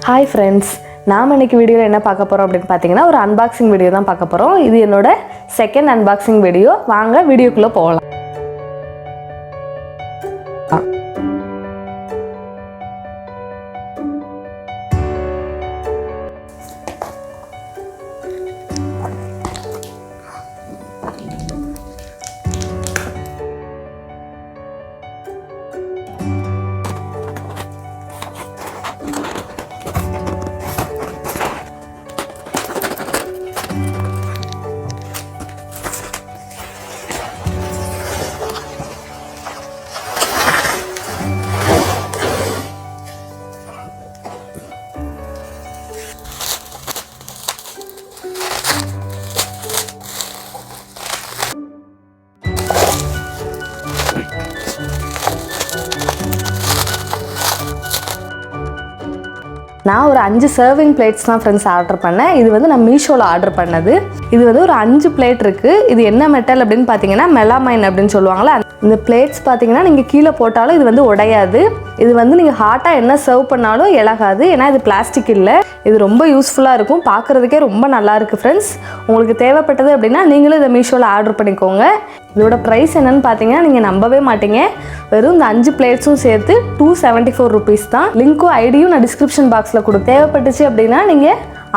Hi friends, நாம இன்னைக்கு வீடியோல என்ன பார்க்க போறோம் அப்படினு பாத்தீங்கன்னா ஒரு unboxing வீடியோ தான் பார்க்க போறோம். இது என்னோட செகண்ட் unboxing வீடியோ. வாங்க வீடியோக்குள்ள போகலாம். நான் ஒரு 5 சர்விங் பிளேட்ஸ் தான் फ्रेंड्स ஆர்டர் பண்ணேன். இது வந்து நான் மீஷோல ஆர்டர் பண்ணது. இது வந்து ஒரு 5 பிளேட் இருக்கு. இது என்ன மெட்டல் அப்படினு பாத்தீங்கன்னா மெலாமைன் அப்படினு சொல்வாங்கல. இந்த பிளேட்ஸ் பாத்தீங்கன்னா நீங்க கீழ போட்டாலும் இது வந்து உடையாது. இது வந்து நீங்க ஹாட்டா என்ன சர்வ் பண்ணாலும் இலகாது. ஏனா இது பிளாஸ்டிக் இல்ல. இது ரொம்ப யூஸ்ஃபுல்லா இருக்கும். பார்க்கிறதுக்கே ரொம்ப நல்லா இருக்கு फ्रेंड्स. உங்களுக்கு தேவைப்பட்டது அப்படினா நீங்களும் இத மீஷோல ஆர்டர் பண்ணிக்கோங்க. இதோட பிரைஸ் என்னன்னு பாத்தீங்கன்னா நீங்க நம்பவே மாட்டீங்க. வெறும் இந்த 5 பிளேட்ஸும் சேர்த்து 274 rupees தான். லிங்க்கும் ஐடியும் நான் டிஸ்கிரிப்ஷன் பாக்ஸ்ல கொடுத்து தேவைப்பட்டுச்சு அப்படினா நீங்க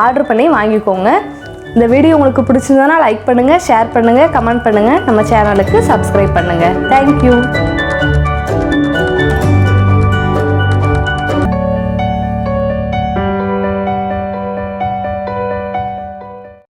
ஆர்டர் பண்ணி வாங்கிக்கோங்க. இந்த வீடியோ உங்களுக்கு பிடிச்சிருந்தா லைக் பண்ணுங்க, ஷேர் பண்ணுங்க, கமெண்ட் பண்ணுங்க. நம்ம சேனலுக்கு சப்ஸ்கிரைப் பண்ணுங்க. Thank you.